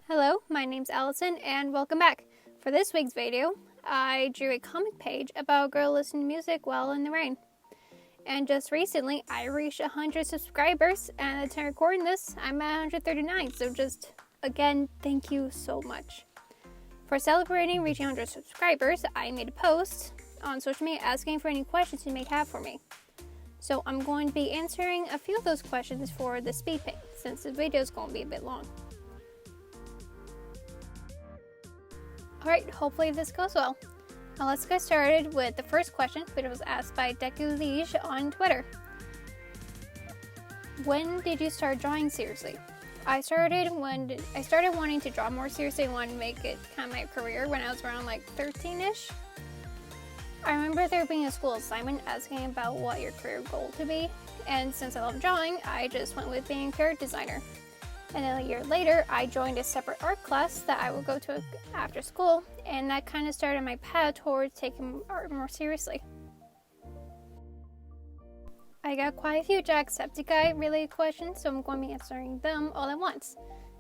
Hello, my name's Allison and welcome back. For this week's video, I drew a comic page about a girl listening to music while in the rain. And just recently, I reached 100 subscribers, and at the time of recording this, I'm at 139, so just, again, thank you so much. For celebrating reaching 100 subscribers, I made a post on social media asking for any questions you may have for me. So I'm going to be answering a few of those questions for the Speedpaint, since the video is going to be a bit long. Alright, hopefully this goes well. Now let's get started with the first question, which was asked by Deku Liege on Twitter. When did you start drawing seriously? I started wanting to draw more seriously and wanted to make it kind of my career when I was around like 13-ish. I remember there being a school assignment asking about what your career goal to be, and since I love drawing, I just went with being a character designer. And then a year later, I joined a separate art class that I would go to after school, and that kind of started my path towards taking art more seriously. I got quite a few Jacksepticeye related questions, so I'm going to be answering them all at once.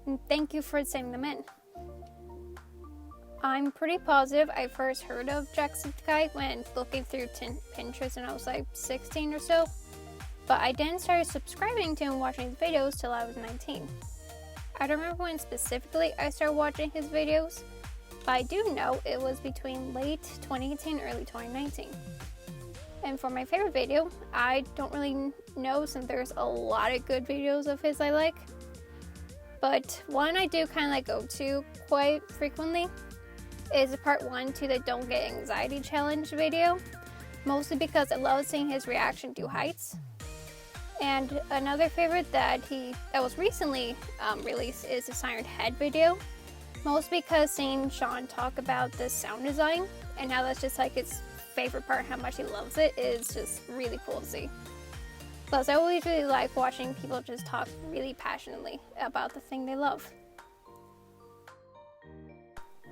And thank you for sending them in. I'm pretty positive I first heard of Jacksepticeye when looking through Pinterest when I was like 16 or so, but I didn't start subscribing to him and watching his videos till I was 19. I don't remember when specifically I started watching his videos, but I do know it was between late 2018 and early 2019. And for my favorite video, I don't really know since there's a lot of good videos of his I like, but one I do kind of like go to quite frequently is a part 1 to the Don't Get Anxiety Challenge video, mostly because I love seeing his reaction to heights. And another favorite that was recently released is the Signed Head video, mostly because seeing Sean talk about the sound design and how that's just like his favorite part, how much he loves it, is just really cool to see. Plus, I always really like watching people just talk really passionately about the thing they love.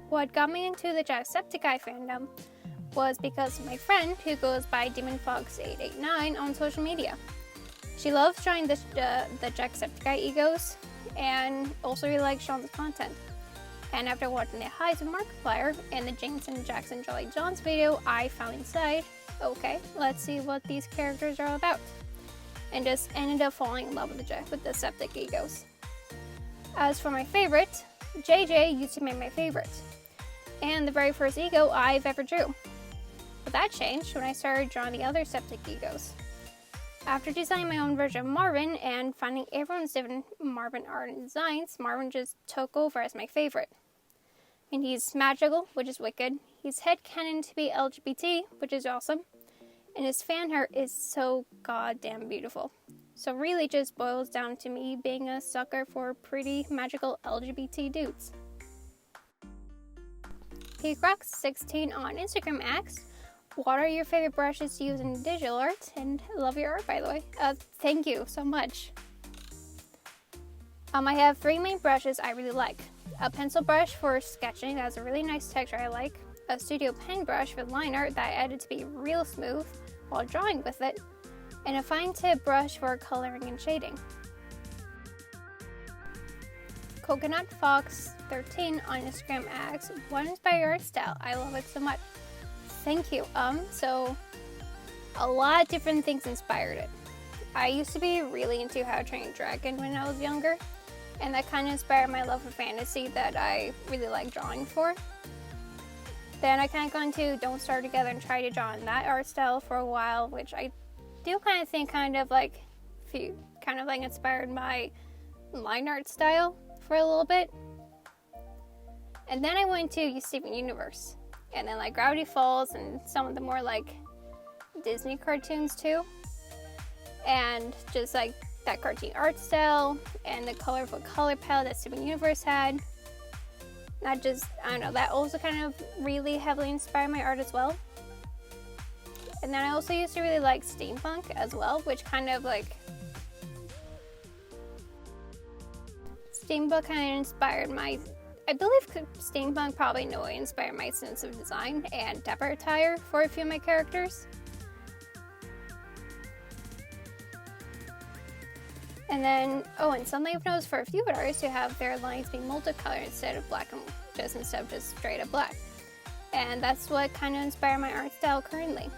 What got me into the Jacksepticeye fandom was because of my friend who goes by DemonFox889 on social media. She loves drawing the Jacksepticeye egos and also really likes Sean's content. And after watching the Highs of Markiplier and the James and Jackson Jolly Johns video, I found inside, okay, let's see what these characters are all about. And just ended up falling in love with the Septic egos. As for my favorite, JJ used to be my favorite, and the very first ego I've ever drew. But that changed when I started drawing the other Septic egos. After designing my own version of Marvin and finding everyone's different Marvin art and designs, Marvin just took over as my favorite. And he's magical, which is wicked. He's headcanon to be LGBT, which is awesome. And his fan art is so goddamn beautiful. So really just boils down to me being a sucker for pretty magical LGBT dudes. PeakRock16 on Instagram asks, what are your favorite brushes to use in digital art? And I love your art, by the way. Thank you so much. I have 3 main brushes I really like. A pencil brush for sketching that has a really nice texture I like. A studio pen brush for line art that I added to be real smooth while drawing with it. And a fine tip brush for coloring and shading. Coconut Fox 13 on Instagram asks, what inspired your art style? I love it so much. Thank you. So a lot of different things inspired it. I used to be really into How to Train Your Dragon when I was younger, and that kind of inspired my love for fantasy that I really like drawing for. Then I kind of got into Don't Starve Together and tried to draw in that art style for a while, which I do kind of think inspired my line art style for a little bit. And then I went to Steven Universe. And then like Gravity Falls and some of the more like Disney cartoons too. And just like that cartoon art style and the colorful color palette that Steven Universe had. I don't know, that also kind of really heavily inspired my art as well. And then I also used to really like steampunk as well, which kind of like steampunk kind of inspired my, I believe steampunk probably in a way inspired my sense of design and dapper attire for a few of my characters. And then, oh, and something I've noticed for a few artists to have their lines be multicolored instead of black and instead of just straight up black. And that's what kind of inspired my art style currently.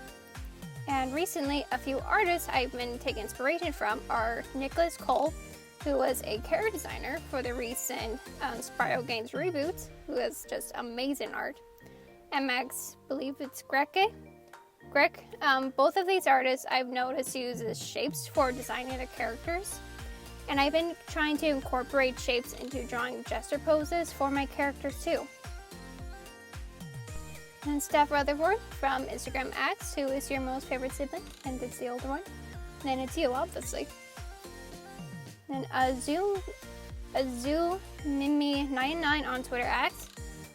And recently, a few artists I've been taking inspiration from are Nicholas Cole, who was a character designer for the recent Spyro Games reboot, who has just amazing art, and Max, I believe it's Greg. Both of these artists I've noticed uses shapes for designing their characters, and I've been trying to incorporate shapes into drawing gesture poses for my characters too. And Steph Rutherford from Instagram asks, who is your most favorite sibling? And it's the older one. And then it's you, obviously. Then Azul Mimi99 on Twitter asks,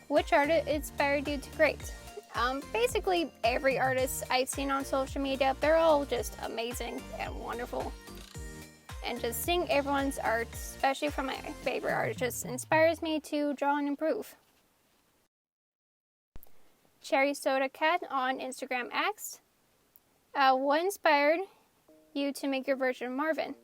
which artist inspired you to create? Basically every artist I've seen on social media, they're all just amazing and wonderful. And just seeing everyone's art, especially from my favorite artist, just inspires me to draw and improve. Cherry Soda Cat on Instagram asks, what inspired you to make your version of Marvin?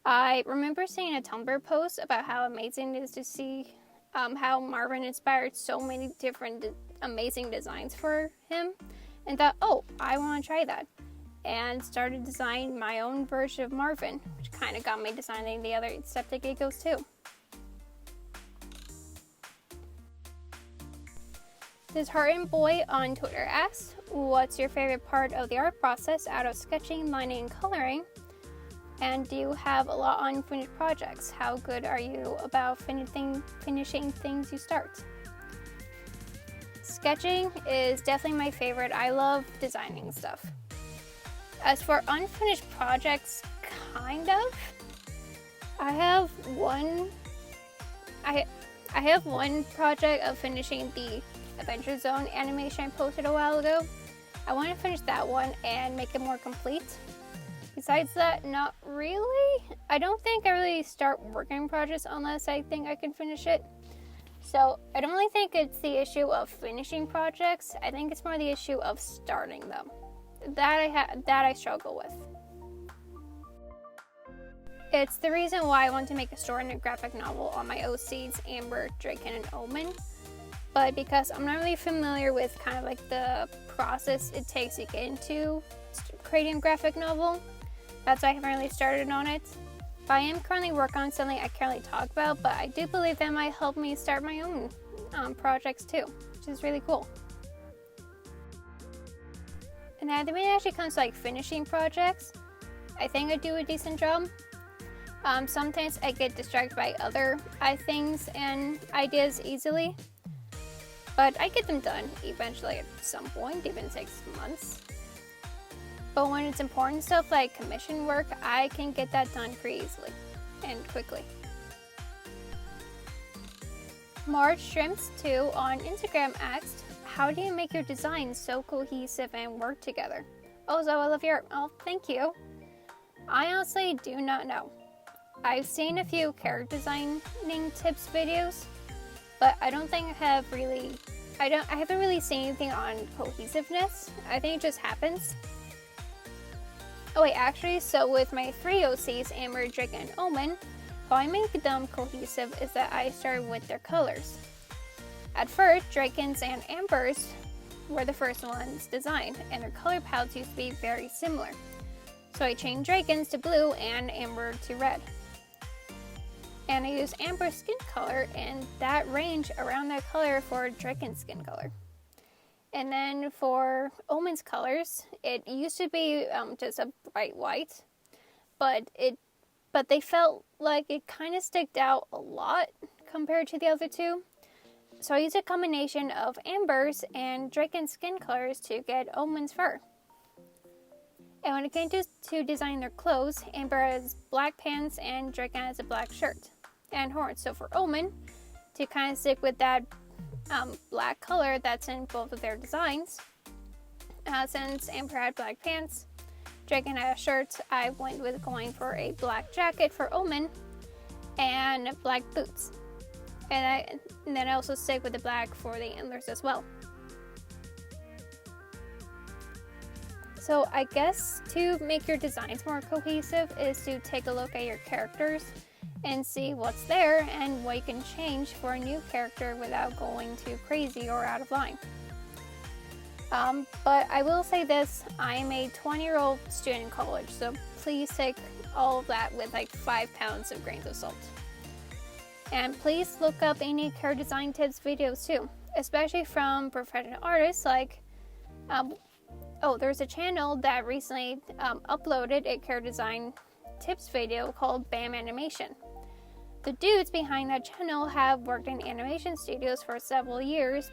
I remember seeing a Tumblr post about how amazing it is to see how Marvin inspired so many different amazing designs for him, and thought, oh, I want to try that, and started designing my own version of Marvin, which kind of got me designing the other Jacksepticeye too. Disheartened Boy on Twitter asks, what's your favorite part of the art process out of sketching, lining, and coloring? And do you have a lot of unfinished projects? How good are you about finishing things you start? Sketching is definitely my favorite. I love designing stuff. As for unfinished projects, kind of. I have one project of finishing the Adventure Zone animation I posted a while ago. I want to finish that one and make it more complete. Besides that, not really. I don't think I really start working on projects unless I think I can finish it. So I don't really think it's the issue of finishing projects. I think it's more the issue of starting them. That I struggle with. It's the reason why I want to make a story in a graphic novel on my OCs, Amber, Draken, and Omen. But because I'm not really familiar with kind of like the process it takes to get into creating a graphic novel, that's why I haven't really started on it. But I am currently working on something I can't really talk about, but I do believe that might help me start my own projects too, which is really cool. And when it actually comes to like finishing projects, I think I do a decent job. Sometimes I get distracted by other things and ideas easily, but I get them done eventually at some point, even 6 months. But when it's important stuff like commission work, I can get that done pretty easily and quickly. Marge Shrimps 2 on Instagram asked, how do you make your designs so cohesive and work together? Oh, Zoe, I love your art. Oh, thank you. I honestly do not know. I've seen a few character designing tips videos, but I don't think I haven't really seen anything on cohesiveness. I think it just happens. Oh wait, actually, so with my 3 OCs, Amber, Drake, and Omen, how I make them cohesive is that I started with their colors. At first, Draken's and Amber's were the first ones designed, and their color palettes used to be very similar. So I changed Draken's to blue and Amber to red. And I used Amber's skin color and that range around that color for Draken's skin color. And then for Omen's colors, it used to be just a bright white, but they felt like it kind of sticked out a lot compared to the other two. So I used a combination of Amber's and Draken's skin colors to get Omen's fur. And when it came to designing their clothes, Amber has black pants and Draken has a black shirt and horns. So for Omen, to kind of stick with that black color that's in both of their designs, since Amber had black pants, Draken had a shirt, I went with going for a black jacket for Omen and black boots. And then I also stick with the black for the antlers as well. So I guess to make your designs more cohesive is to take a look at your characters and see what's there and what you can change for a new character without going too crazy or out of line. But I will say this, I am a 20-year-old student in college, so please take all of that with like 5 pounds of grains of salt. And please look up any character design tips videos too, especially from professional artists like, there's a channel that recently uploaded a character design tips video called BAM Animation. The dudes behind that channel have worked in animation studios for several years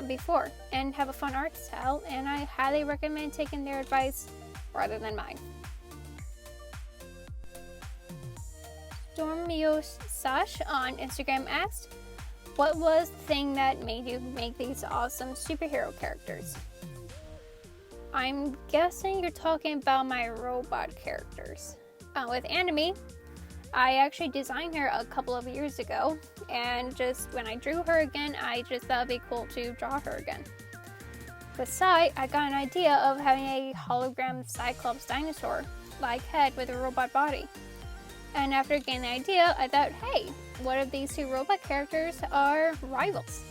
before and have a fun art style, and I highly recommend taking their advice rather than mine. Stormio Sash on Instagram asked, what was the thing that made you make these awesome superhero characters? I'm guessing you're talking about my robot characters. With Anime, I actually designed her a couple of years ago, and just when I drew her again, I just thought it'd be cool to draw her again. With Sai, I got an idea of having a hologram Cyclops dinosaur-like head with a robot body. And after getting the idea, I thought, hey, what if these two robot characters are rivals?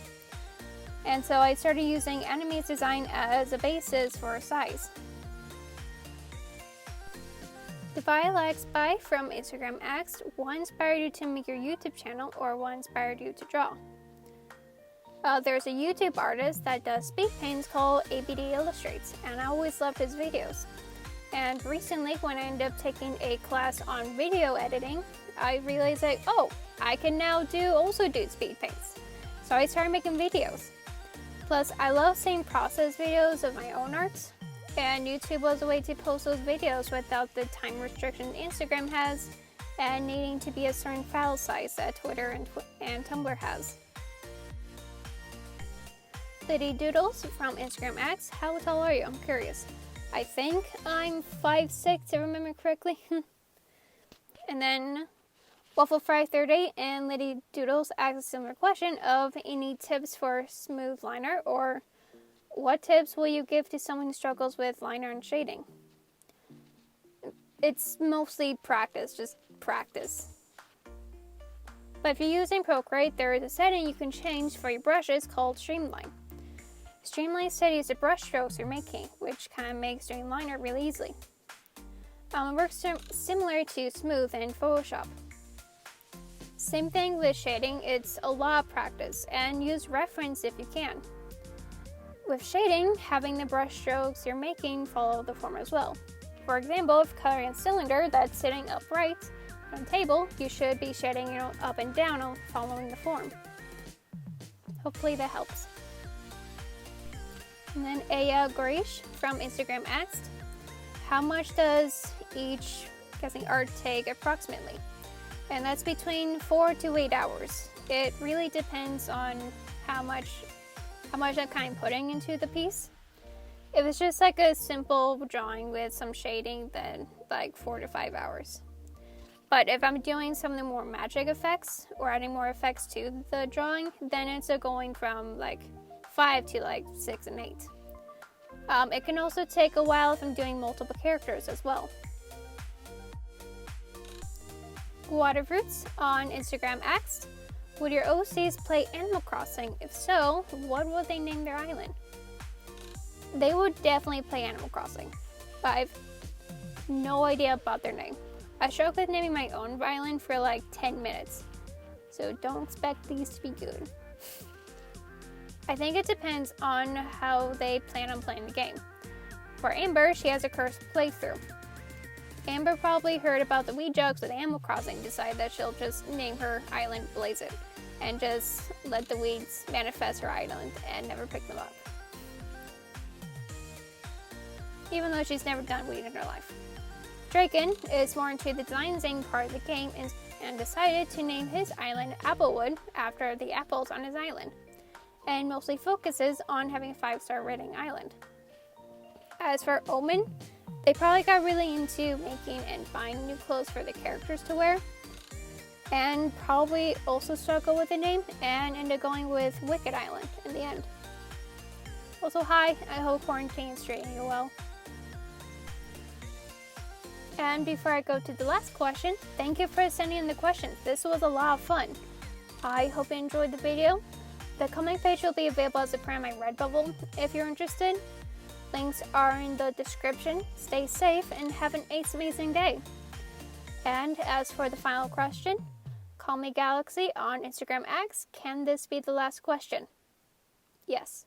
And so I started using Anime's design as a basis for a size. Divilax By from Instagram asked, what inspired you to make your YouTube channel, or what inspired you to draw? There's a YouTube artist that does Speedpaints called ABD Illustrates, and I always loved his videos. And recently, when I ended up taking a class on video editing, I realized that, I can now also do Speedpaints. So I started making videos. Plus, I love seeing process videos of my own arts, and YouTube was a way to post those videos without the time restriction Instagram has and needing to be a certain file size that Twitter and Tumblr has. Liddy Doodles from Instagram asks, how tall are you? I'm curious. I think I'm 5'6", if I remember correctly. And then Waffle Fry 38 and Liddy Doodles asked a similar question of any tips for smooth liner, or what tips will you give to someone who struggles with liner and shading? It's mostly practice, just practice. But if you're using Procreate, there is a setting you can change for your brushes called Streamline. Streamline studies the brush strokes you're making, which kind of makes doing liner really easy. It works similar to Smooth in Photoshop. Same thing with shading, it's a lot of practice, and use reference if you can. With shading, having the brush strokes you're making follow the form as well. For example, if coloring a cylinder that's sitting upright on a table, you should be shading up and down following the form. Hopefully that helps. And then Aya Gorish from Instagram asked, how much does each art take approximately? And that's between 4 to 8 hours. It really depends on how much I'm kind of putting into the piece. If it's just like a simple drawing with some shading, then like 4 to 5 hours. But if I'm doing some of the more magic effects or adding more effects to the drawing, then it's going from like 5 to 6 and 8. It can also take a while if I'm doing multiple characters as well. Waterroots on Instagram asked, would your OCs play Animal Crossing? If so, what would they name their island? They would definitely play Animal Crossing, but I've no idea about their name. I struggled with naming my own island for 10 minutes, so don't expect these to be good. I think it depends on how they plan on playing the game. For Amber, she has a cursed playthrough. Amber probably heard about the weed jugs with Animal Crossing, decided that she'll just name her island Blaze It, and just let the weeds manifest her island and never pick them up. Even though she's never done weed in her life. Draken is more into the designing part of the game and decided to name his island Applewood after the apples on his island, and mostly focuses on having a 5-star rating island. As for Omen, they probably got really into making and buying new clothes for the characters to wear, and probably also struggled with the name and ended up going with Wicked Island in the end. Also, hi, I hope quarantine is treating you well. And before I go to the last question, thank you for sending in the questions. This was a lot of fun. I hope you enjoyed the video. The comment page will be available as a part of my RedBubble if you're interested. Links are in the description. Stay safe and have an amazing day. And as for the final question, call me Galaxy on Instagram X. Can this be the last question? Yes.